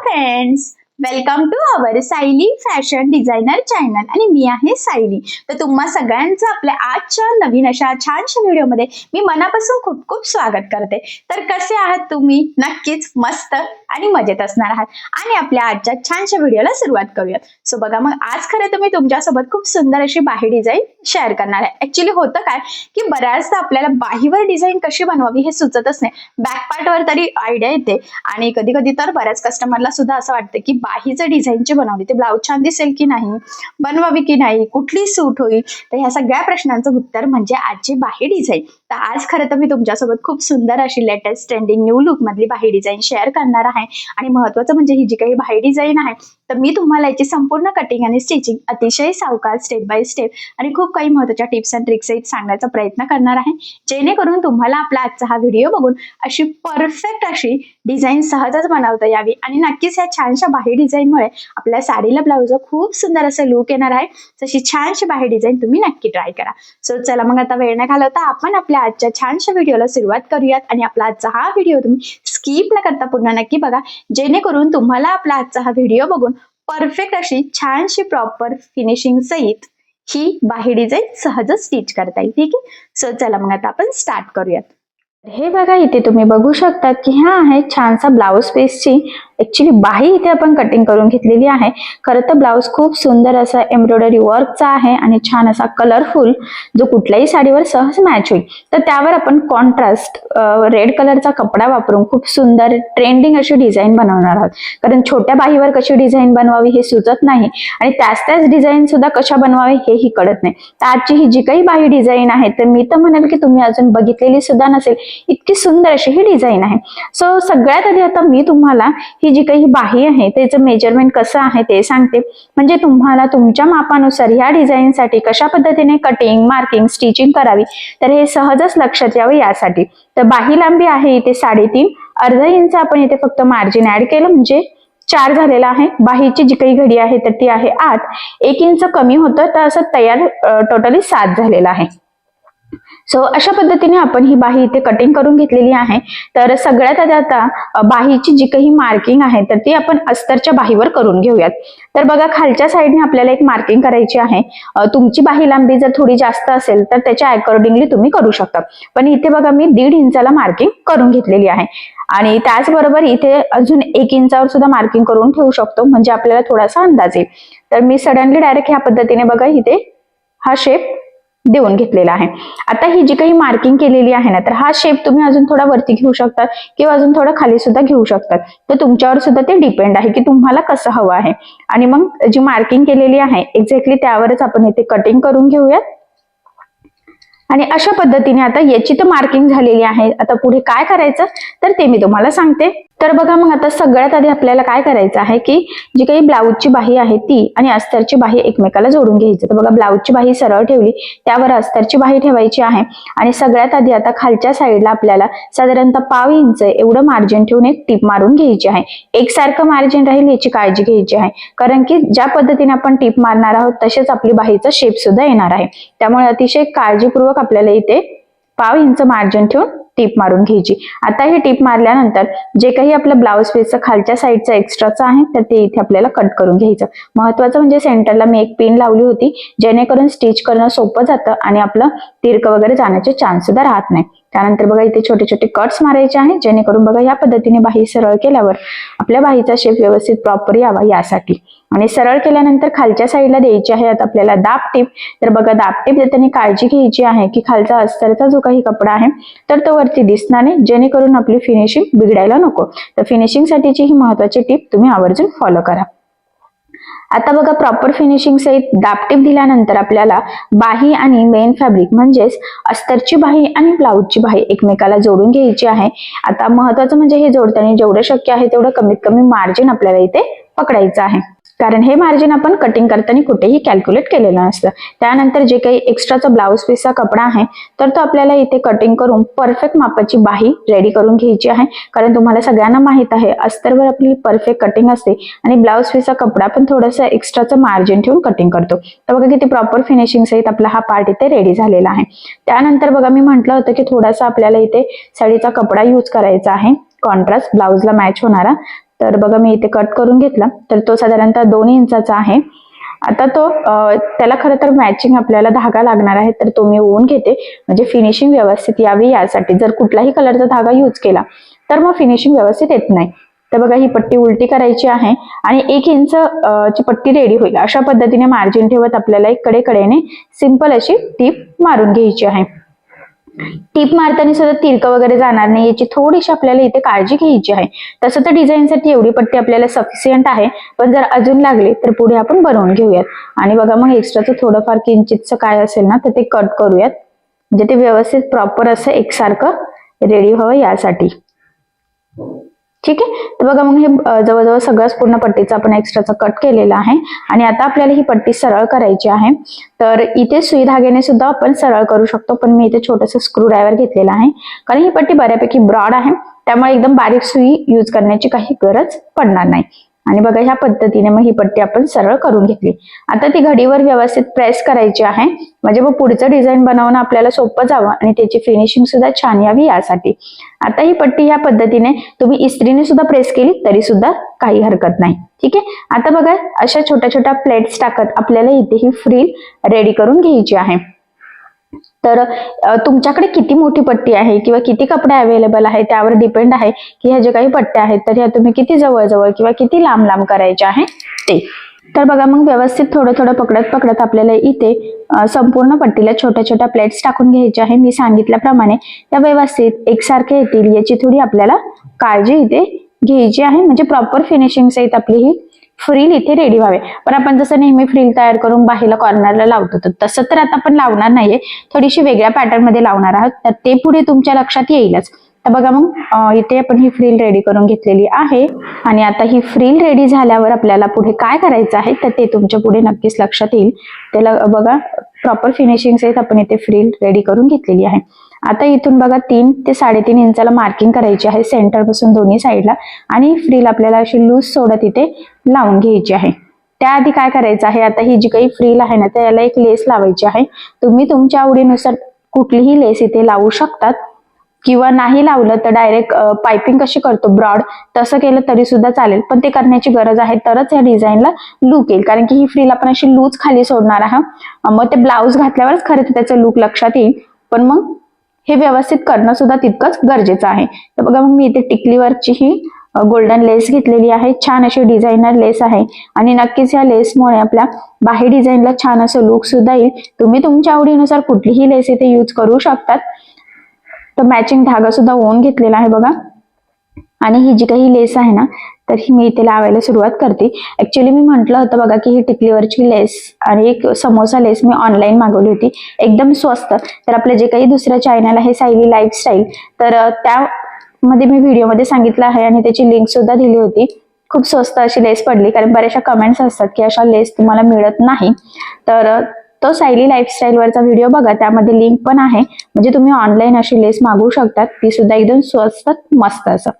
Friends, welcome to our Sayali fashion designer channel आणि मी आहे सायली। तर तुम्हा सगळ्यांचं आपल्या आजच्या नवीन अशा छानशा व्हिडिओमध्ये मी मनापासून खूप खूप स्वागत करते। तर कसे आहात तुम्ही? नक्कीच मस्त आणि मजेत असणार आहात आणि आपल्या आजच्या छानशा व्हिडिओला सुरुवात करूयात। सो बघा, मग आज खरं तर मी तुमच्यासोबत खूप सुंदर अशी बाही डिझाईन शेअर करणार आहे। ऍक्च्युली होतं काय की बऱ्याचदा आपल्याला बाहीवर डिझाईन कशी बनवावी हे सुचतच नाही, बॅक पार्टवर तरी आयडिया येते आणि कधी कधी तर बऱ्याच कस्टमरला सुद्धा असं वाटतं की बाहीचं डिझाईनची बनवली ते ब्लाउज छान दिसेल की नाही, बनवावी की नाही, कुठली सूट होईल। तर ह्या सगळ्या प्रश्नांचं उत्तर म्हणजे आजची बाही डिझाईन। तर आज खरं तर मी तुमच्यासोबत खूप सुंदर अशी लेटेस्ट ट्रेंडिंग न्यू लुक मधली बाही डिझाईन शेअर करणार आहे आणि महत्त्वाचं म्हणजे ही जी काही बाही डिझाईन आहे तर मी तुम्हाला याची संपूर्ण कटिंग आणि स्टिचिंग अतिशय सावकाश स्टेप बाय स्टेप आणि खूप काही महत्त्वाच्या टिप्स अँड ट्रिक्स सांगण्याचा प्रयत्न करणार आहे, जेणेकरून तुम्हाला आपला आजचा हा व्हिडिओ बघून अशी परफेक्ट अशी डिझाईन सहजच बनवता यावी आणि नक्कीच या छानशा बाही डिझाईनमुळे आपल्या साडीला ब्लाउजला खूप सुंदर असं लुक येणार आहे। तशी छानशी बाही डिझाईन तुम्ही नक्की ट्राय करा। सो चला मग आता वेळ न घालवता आपण आपल्या आजच्या छानशा व्हिडिओला सुरुवात करूयात आणि आपला आजचा हा व्हिडिओ तुम्ही स्किप न करता पूर्ण नक्की बघा, जेणेकरून तुम्हाला आपला आजचा हा व्हिडिओ बघून परफेक्ट अशी छानशी प्रॉपर फिनिशिंग सहित ही बाही डिझाईन सहजच स्टिच करता येईल। ठीक आहे, सो चला मग आता आपण स्टार्ट करूयात। हे बघा, इथे तुम्ही बघू शकता की हा आहे छानसा ब्लाउज पीसची ऍक्च्युली बाही इथे आपण कटिंग करून घेतलेली आहे। खरं तर ब्लाउज खूप सुंदर असा एम्ब्रॉयडरी वर्कचा आहे आणि छान असा कलरफुल जो कुठल्याही साडीवर सहज मॅच होईल। तर त्यावर आपण कॉन्ट्रास्ट रेड कलरचा कपडा वापरून खूप सुंदर ट्रेंडिंग अशी डिझाईन बनवणार आहोत, कारण छोट्या बाहीवर कशी डिझाईन बनवावी हे सुचत नाही आणि त्याच डिझाईन सुद्धा कशा बनवावे हेही कळत नाही। तर आजची ही जी काही बाही डिझाईन आहे तर मी तर म्हणेल की तुम्ही अजून बघितलेली सुद्धा नसेल, इतकी सुंदर अशी ही डिझाईन आहे। सो सगळ्यात आधी आता मी तुम्हाला ही जी काही बाही आहे त्याचं मेजरमेंट कसं आहे ते सांगते, म्हणजे तुम्हाला तुमच्या मापानुसार ह्या डिझाईनसाठी कशा पद्धतीने कटिंग मार्किंग स्टिचिंग करावी तर हे सहजच लक्षात यावं यासाठी। तर बाही लांबी आहे इथे 3.5, अर्धा इंच आपण इथे फक्त मार्जिन ऍड केलं म्हणजे 4 झालेला आहे। बाहीची जी काही घडी आहे तर ती आहे 8, 1 इंच कमी होतं तर असं तयार टोटली 7 झालेला आहे। सो अशा पद्धतीने आपण ही बाही इथे कटिंग करून घेतलेली आहे। तर सगळ्यात आधी आता बाहीची जी काही मार्किंग आहे तर ती आपण अस्तरच्या बाहीवर करून घेऊयात। तर बघा, खालच्या साईडने आपल्याला एक मार्किंग करायची आहे। तुमची बाही लांबी जर थोडी जास्त असेल तर त्याच्या अकॉर्डिंगली तुम्ही करू शकता, पण इथे बघा मी 1.5 इंचाला मार्किंग करून घेतलेली आहे आणि त्याचबरोबर इथे अजून 1 इंचावर सुद्धा मार्किंग करून ठेवू शकतो, म्हणजे आपल्याला थोडासा अंदाज येईल। तर मी सडनली डायरेक्ट ह्या पद्धतीने बघा इथे हा शेप देऊन घेतलेला आहे। आता ही जी काही मार्किंग केलेली आहे ना तर हा शेप तुम्ही अजून थोडा वरती घेऊ शकता किंवा अजून थोडा खाली सुद्धा घेऊ शकतात, तर तुमच्यावर सुद्धा ते डिपेंड आहे की तुम्हाला कसं हवं आहे। आणि मग जी मार्किंग केलेली आहे एक्झॅक्टली त्यावरच आपण इथे कटिंग करून घेऊयात आणि अशा पद्धतीने आता याची तर मार्किंग झालेली आहे। आता पुढे काय करायचं तर ते मी तुम्हाला सांगते। तर बघा, मग आता सगळ्यात आधी आपल्याला काय करायचं आहे की जी काही ब्लाऊजची बाही आहे ती आणि अस्तरची बाही एकमेकाला जोडून घ्यायचं। तर बघा, ब्लाऊजची बाही सरळ ठेवली, त्यावर अस्तरची बाही ठेवायची आहे आणि सगळ्यात आधी आता खालच्या साईडला आपल्याला साधारणतः 1/2 इंच एवढं मार्जिन ठेवून एक टीप मारून घ्यायची आहे। एकसारखं मार्जिन राहील याची काळजी घ्यायची आहे, कारण की ज्या पद्धतीने आपण टीप मारणार आहोत तसेच आपली बाहीचा शेप सुद्धा येणार आहे। त्यामुळे अतिशय काळजीपूर्वक आपल्याला इथे 1/2 इंच मार्जिन ठेवून टीप मारून घ्यायची। आता ही टीप मारल्यानंतर जे काही आपलं ब्लाऊज पीसचं खालच्या साईडचं एक्स्ट्राचं आहे तर ते इथे आपल्याला कट करून घ्यायचं। महत्वाचं म्हणजे सेंटरला मी एक पिन लावली होती, जेणेकरून स्टिच करणं सोपं जातं आणि आपलं तिरकं वगैरे जाण्याचे चान्स सुद्धा राहत नाही। त्यानंतर बघा इथे छोटे छोटे कट्स मारायचे आहेत, जेणेकरून बघा या पद्धतीने बाही सरळ केल्यावर आपल्या बाहीचा शेप व्यवस्थित प्रॉपर यावा यासाठी। आणि सरळ केल्यानंतर खालच्या साईडला द्यायची आहे आता आपल्याला दाब टीप। तर बघा, दाब टीप देताना काळजी घ्यायची आहे की खालचा अस्तरचा जो काही कपडा आहे तर तो वरती दिसणार नाही, जेणेकरून आपली फिनिशिंग बिघडायला नको। तर फिनिशिंग साठीची ही महत्वाची टीप तुम्ही आवर्जून फॉलो करा। आता बघा, प्रॉपर फिनिशिंग सहित दाबटीप दिल्यानंतर आपल्याला बाही आणि मेन फॅब्रिक म्हणजेच अस्तरची बाही आणि ब्लाऊजची बाही एकमेकाला जोडून घ्यायची आहे। आता महत्वाचं म्हणजे हे जोडताना जेवढं शक्य आहे तेवढं कमीत कमी मार्जिन आपल्याला इथे पकडायचं आहे, कारण हे मार्जिन आपण कटिंग करताना कुठेही कॅल्क्युलेट केलेलं नसतं। त्यानंतर जे काही एक्स्ट्राचा ब्लाऊज पीसचा कपडा आहे तर तो आपल्याला इथे कटिंग करून परफेक्ट मापाची बाही रेडी करून घ्यायची आहे, कारण तुम्हाला सगळ्यांना माहित आहे अस्तरवर आपली परफेक्ट कटिंग असते आणि ब्लाऊज पीसचा कपडा पण थोडंसं एक्स्ट्राचं मार्जिन ठेवून कटिंग करतो। तर बघा किती प्रॉपर फिनिशिंग सहित आपला हा पार्ट इथे रेडी झालेला आहे। त्यानंतर बघा, मी म्हटलं होतं की थोडासा आपल्याला इथे साडीचा कपडा यूज करायचा आहे, कॉन्ट्रास्ट ब्लाऊजला मॅच होणारा। तर बघा मी इथे कट करून घेतला, तर तो साधारणतः 2 इंचाचा आहे. आता तो त्याला खरं तर मॅचिंग आपल्याला धागा लागणार आहे, तर तो मी ओवून घेते म्हणजे फिनिशिंग व्यवस्थित यावी यासाठी. जर कुठलाही कलरचा धागा यूज केला तर मग फिनिशिंग व्यवस्थित येत नाही. तर बघा ही पट्टी उलटी करायची आहे आणि 1 इंच ची पट्टी रेडी होईल अशा पद्धतीने मार्जिन ठेवत आपल्याला एक कडेकडेने सिंपल अशी टीप मारून घ्यायची आहे. टीप मारताना सुद्धा तिरकं वगैरे जाणार नाही याची थोडीशी आपल्याला इथे काळजी घ्यायची आहे. तसं तर डिझाईनसाठी एवढी पट्टी आपल्याला सफिशियंट आहे, पण जर अजून लागली तर पुढे आपण बनवून घेऊयात. आणि बघा मग एक्स्ट्राचं थोडंफार किंचितचं काय असेल ना तर ते कट करूयात, म्हणजे ते व्यवस्थित प्रॉपर असं एकसारखं रेडी व्हावं यासाठी. ठीक आहे. तर बघा मग हे जवळजवळ सगळंच पूर्ण पट्टीचा आपण एक्स्ट्राचा कट केलेला आहे आणि आता आपल्याला ही पट्टी सरळ करायची आहे. तर इथे सुई धाग्याने सुद्धा आपण सरळ करू शकतो, पण मी इथे छोटंसं स्क्रू ड्रायव्हर घेतलेला आहे कारण ही पट्टी बऱ्यापैकी ब्रॉड आहे, त्यामुळे एकदम बारीक सुई यूज करण्याची काही गरज पडणार नाही. आणि बघा ह्या पद्धतीने मग ही पट्टी आपण सरळ करून घेतली. आता ती घडीवर व्यवस्थित प्रेस करायची आहे, म्हणजे मग पुढचं डिझाईन बनवणं आपल्याला सोपं जावं आणि त्याची फिनिशिंग सुद्धा छान यावी यासाठी. आता ही पट्टी ह्या पद्धतीने तुम्ही इस्त्रीने सुद्धा प्रेस केली तरी सुद्धा काही हरकत नाही. ठीक आहे. आता बघा अशा छोट्या छोट्या प्लेट्स टाकत आपल्याला इथे ही फ्रिल रेडी करून घ्यायची आहे. तर तुमच्याकडे किती मोठी पट्टी आहे किंवा किती कपडे अवेलेबल आहे त्यावर डिपेंड आहे की ह्या जे काही पट्ट्या आहेत तर ह्या तुम्ही किती जवळ किंवा किती लांब लांब करायच्या आहे ते. तर बघा मग व्यवस्थित थोडं थोडं पकडत पकडत आपल्याला इथे संपूर्ण पट्टीला छोट्या छोट्या प्लेट्स टाकून घ्यायच्या आहे. मी सांगितल्याप्रमाणे त्या व्यवस्थित एकसारखे येतील याची थोडी आपल्याला काळजी इथे घ्यायची आहे, म्हणजे प्रॉपर फिनिशिंग सहित आपली ही फ्रिल इथे रेडी व्हावे. पण आपण जसं नेहमी फ्रिल तयार करून बाहेरला कॉर्नरला लावतो तर तसं तर आता आपण लावणार नाहीये, थोडीशी वेगळ्या पॅटर्न मध्ये लावणार आहोत, तर ते पुढे तुमच्या लक्षात येईलच. तर बघा मग इथे आपण ही फ्रिल रेडी करून घेतलेली आहे आणि आता ही फ्रिल रेडी झाल्यावर आपल्याला पुढे काय करायचं आहे तर ते तुमच्या पुढे नक्कीच लक्षात येईल. त्याला बघा प्रॉपर फिनिशिंग सहित आपण इथे फ्रिल रेडी करून घेतलेली आहे. आता इथून बघा 3 ते 3.5 इंचाला मार्किंग करायची आहे सेंटर पासून दोन्ही साईडला आणि फ्रिल आपल्याला अशी लूज सोडत इथे लावून घ्यायची आहे. त्याआधी काय करायचं आहे, आता ही जी काही फ्रिल आहे ना त्याला एक लेस लावायची आहे. तुम्ही तुमच्या आवडीनुसार कुठलीही लेस इथे लावू शकतात किंवा नाही लावलं तर डायरेक्ट पाइपिंग कशी करतो ब्रॉड तसं केलं तरी सुद्धा चालेल, पण ते करण्याची गरज आहे तरच या डिझाईनला लुक येईल. कारण की ही फ्रिल आपण अशी लूज खाली सोडणार आहोत, मग ते ब्लाउज घातल्यावरच खरं तर त्याचं लुक लक्षात येईल, पण मग हे व्यवस्थित करणं सुद्धा तितकंच गरजेचं आहे. तर बघा मग मी इथे टिकलीवरची ही गोल्डन लेस घेतलेली आहे, छान अशी डिझायनर लेस आहे आणि नक्कीच या लेसमुळे आपल्या बाही डिझाईनला छान असं लुक सुद्धा येईल. तुम्ही तुमच्या आवडीनुसार कुठलीही लेस इथे यूज करू शकतात. तर मॅचिंग धागा सुद्धा ओवून घेतलेला आहे बघा. आणि ही जी काही लेस आहे ना तर ही मी इथे लावायला सुरुवात करते. ऍक्च्युली मी म्हटलं होतं बघा की ही टिकलीवरची लेस आणि एक समोसा लेस मी ऑनलाईन मागवली होती एकदम स्वस्त. तर आपलं जे काही दुसरं चॅनल आहे सायली लाईफस्टाईल, तर त्यामध्ये मी व्हिडिओमध्ये सांगितलं आहे आणि त्याची लिंक सुद्धा दिली होती. खूप स्वस्त अशी लेस पडली, कारण बऱ्याचशा कमेंट्स असतात की अशा लेस तुम्हाला मिळत नाही. तर तो सायली लाईफस्टाईल वरचा व्हिडिओ बघा, त्यामध्ये लिंक पण आहे, म्हणजे तुम्ही ऑनलाईन अशी लेस मागवू शकतात, ती सुद्धा एकदम स्वस्त मस्त असं.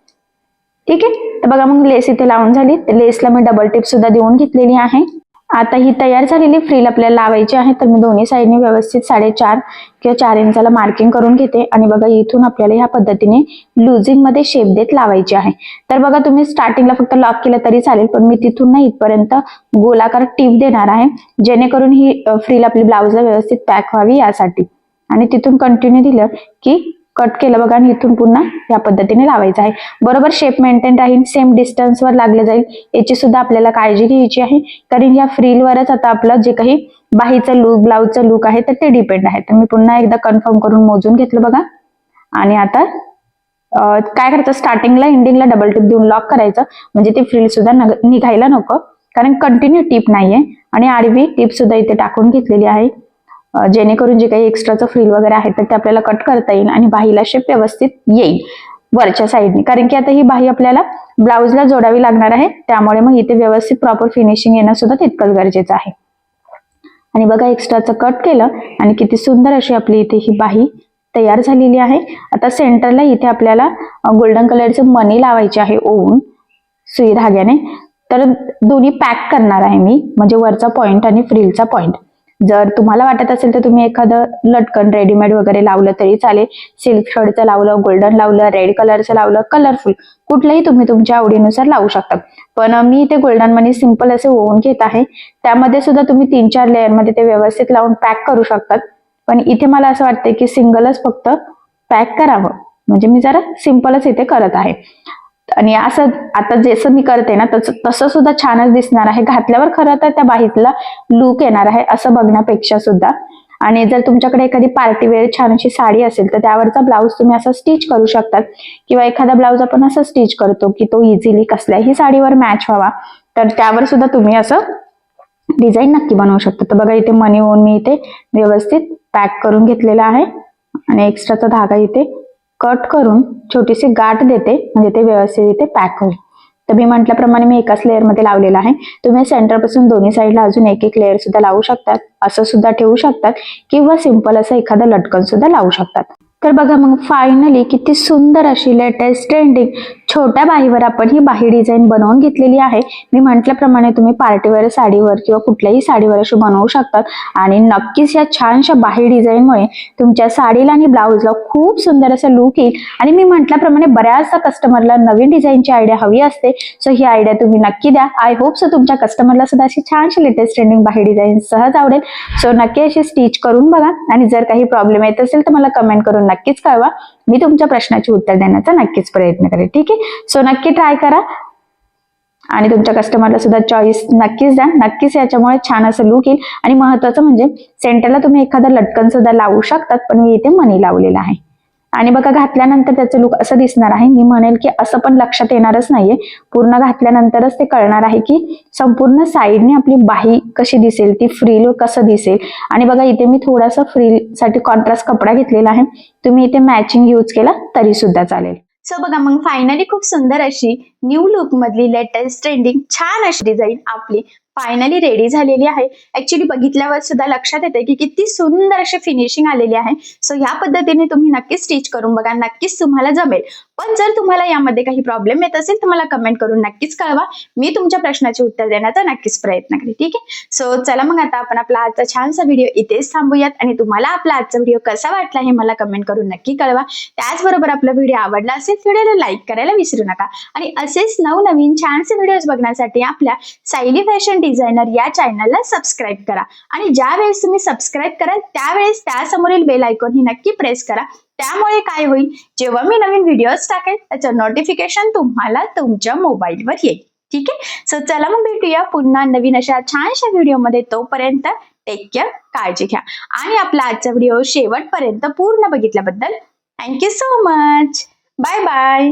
ठीक आहे. तर बघा मग लेस इथे लावून झाली, लेसला मी डबल टिप सुद्धा देऊन घेतलेली आहे. आता ही तयार झालेली फ्रिल आपल्याला लावायची आहे. तर मी दोन्ही साईडने व्यवस्थित 4.5 किंवा 4 इंचाला मार्किंग करून घेते आणि बघा इथून आपल्याला ह्या पद्धतीने लुझिंग मध्ये शेप देत लावायची आहे. तर बघा तुम्ही स्टार्टिंगला फक्त लॉक केलं तरी चालेल, पण मी तिथून ना इथपर्यंत गोलाकार टिप देणार आहे, जेणेकरून ही फ्रिल आपली ब्लाउजला व्यवस्थित पॅक व्हावी यासाठी. आणि तिथून कंटिन्यू दिलं की कट केलं बघा आणि इथून पुन्हा या पद्धतीने लावायचं आहे. बरोबर शेप मेंटेन राहील, सेम डिस्टन्स वर लागले जाईल याची सुद्धा आपल्याला काळजी घ्यायची आहे, कारण या फ्रिलवरच आता आपलं जे काही बाहीचं लुक ब्लाउजचं लुक आहे तर ते डिपेंड आहे. तर मी पुन्हा एकदा कन्फर्म करून मोजून घेतलं बघा. आणि आता काय करायचं, स्टार्टिंगला एंडिंगला डबल टिप देऊन लॉक करायचं, म्हणजे ते फ्रिल सुद्धा निघायला नको, कारण कंटिन्यू टिप नाहीये. आणि आडवी टिप सुद्धा इथे टाकून घेतलेली आहे, जेणेकरून जे काही एक्स्ट्राचं फ्रिल वगैरे आहे तर ते आपल्याला कट करता येईल आणि बाहीला शेप व्यवस्थित येईल वरच्या साईडने. कारण की आता ही बाही आपल्याला ब्लाउजला जोडावी लागणार आहे, त्यामुळे मग इथे व्यवस्थित प्रॉपर फिनिशिंग येणं सुद्धा तितकंच गरजेचं आहे. आणि बघा एक्स्ट्राचं कट केलं आणि किती सुंदर अशी आपली इथे ही बाही तयार झालेली आहे. आता सेंटरला इथे आपल्याला गोल्डन कलरचे मणी लावायचे आहे ओवून सुई धाग्याने. तर दोन्ही पॅक करणार आहे मी, म्हणजे वरचा पॉइंट आणि फ्रिलचा पॉइंट. जर तुम्हाला वाटत असेल तर तुम्ही एखादं लटकन रेडीमेड वगैरे लावलं तरी चालेल. सिल्क थ्रेडचं लावलं, गोल्डन लावलं, रेड कलरचं लावलं, कलरफुल कुठलंही तुम्ही तुमच्या आवडीनुसार लावू शकता. पण मी इथे गोल्डन मनी सिंपल असे ओवून घेत आहे. त्यामध्ये सुद्धा तुम्ही 3-4 लेअर मध्ये ते व्यवस्थित लावून पॅक करू शकतात. पण इथे मला असं वाटतं की सिंगलच फक्त पॅक करावं, म्हणजे मी जरा सिंपलच इथे करत आहे. आणि असं आता जसं मी करते ना तसं सुद्धा छानच दिसणार आहे. घातल्यावर खरं तर त्या बाहीतला लुक येणार आहे असं बघण्यापेक्षा सुद्धा. आणि जर तुमच्याकडे एखादी पार्टीवेअर छान अशी साडी असेल तर त्यावरचा ब्लाऊज तुम्ही असा स्टिच करू शकतात. किंवा एखादा ब्लाऊज आपण असं स्टिच करतो की तो इझिली कसल्याही साडीवर मॅच व्हावा, तर त्यावर सुद्धा तुम्ही असं डिझाईन नक्की बनवू शकता. तर बघा इथे मनी ओन मी इथे व्यवस्थित पॅक करून घेतलेला आहे आणि एक्स्ट्राचा धागा इथे कट करून छोटीशी गाठ देते, म्हणजे ते व्यवस्थित इथे पॅक होईल. तर मी म्हटल्याप्रमाणे मी एकाच लेअर मध्ये लावलेला आहे. तुम्ही सेंटर पासून दोन्ही साईडला अजून एक लेअर सुद्धा लावू शकतात, असं सुद्धा ठेवू शकतात, किंवा सिंपल असं एखादं लटकन सुद्धा लावू शकतात. तर बघा मग फायनली किती सुंदर अशी लेटेस्ट ट्रेंडिंग छोट्या बाहीवर आपण ही बाही डिझाईन बनवून घेतलेली आहे. मी म्हटल्याप्रमाणे तुम्ही पार्टीवेअर साडीवर किंवा कुठल्याही साडीवर अशी बनवू शकतात. आणि नक्कीच या छानशा बाही डिझाईनमुळे तुमच्या साडीला आणि ब्लाऊजला खूप सुंदर असं लुक येईल. आणि मी म्हटल्याप्रमाणे बऱ्याचदा कस्टमरला नवीन डिझाईनची आयडिया हवी असते, सो ही आयडिया तुम्ही नक्की द्या. आय होप सो तुमच्या कस्टमरला सुद्धा अशी छानशी लेटेस्ट ट्रेंडिंग बाही डिझाईन सहज आवडेल. सो नक्की अशी स्टिच करून बघा. आणि जर काही प्रॉब्लेम येत असेल तर मला कमेंट करून नक्कीच कळवा. मी तुमच्या प्रश्नाचे उत्तर देण्याचा नक्कीच प्रयत्न करेन. ठीक आहे, सो नक्की ट्राय करा आणि तुमच्या कस्टमरला सुद्धा चॉईस नक्कीच द्या. नक्कीच याच्यामुळे छान असं लुक येईल. आणि महत्वाचं म्हणजे सेंटरला तुम्ही एखादा लटकन सुद्धा लावू शकतात, पण मी इथे मनी लावलेला आहे. आणि बघा घातल्यानंतर त्याचं लुक असं दिसणार आहे. मी म्हणेल की असं पण लक्षात येणारच नाहीये, पूर्ण घातल्यानंतरच ते कळणार आहे की संपूर्ण साईडने आपली बाही कशी दिसेल, ती फ्रिल कसं दिसेल. आणि बघा इथे मी थोडासा फ्रिल साठी कॉन्ट्रास्ट कपडा घेतलेला आहे, तुम्ही इथे मॅचिंग यूज केला तरी सुद्धा चालेल. सो बघा मग फायनली खूप सुंदर अशी न्यू लुक मधली लेटेस्ट ट्रेंडिंग छान अशी डिझाईन आपली फायनली रेडी झालेली आहे. ऍक्च्युली बघितल्यावर सुद्धा लक्षात येते की किती सुंदर अशी फिनिशिंग आलेली आहे. सो ह्या पद्धतीने तुम्ही नक्कीच स्टिच करून बघा, नक्कीच तुम्हाला जमेल. पण जर तुम्हाला यामध्ये काही प्रॉब्लेम येत असेल तर मला कमेंट करून नक्कीच कळवा. मी तुमच्या प्रश्नाचे उत्तर देण्याचा नक्कीच प्रयत्न करेन. ठीक आहे, सो चला मग आता आपण आपला आजचा छानसा व्हिडिओ इथेच थांबूयात. आणि तुम्हाला आपला आजचा व्हिडिओ कसा वाटला हे मला कमेंट करून नक्की कळवा. त्याचबरोबर आपला व्हिडिओ आवडला असेल व्हिडिओला लाईक करायला विसरू नका. आणि असेच नवनवीन छानसे व्हिडिओज बघण्यासाठी आपल्या सायली फॅशन डिझायनर या चॅनलला सबस्क्राईब करा. आणि ज्या वेळेस तुम्ही सबस्क्राईब कराल त्यावेळेस त्यासमोरील बेल आयकॉन ही नक्की प्रेस करा. त्यामुळे काय होईल, जेव्हा मी नवीन व्हिडिओज टाकेल त्याचं नोटिफिकेशन तुम्हाला तुमच्या मोबाईलवर येईल. ठीक आहे, सो चला मग भेटूया पुन्हा नवीन अशा छानशा व्हिडिओमध्ये. तोपर्यंत टेक केअर, काळजी घ्या. आणि आपला आजचा व्हिडिओ शेवटपर्यंत पूर्ण बघितल्याबद्दल thank you so much. Bye bye.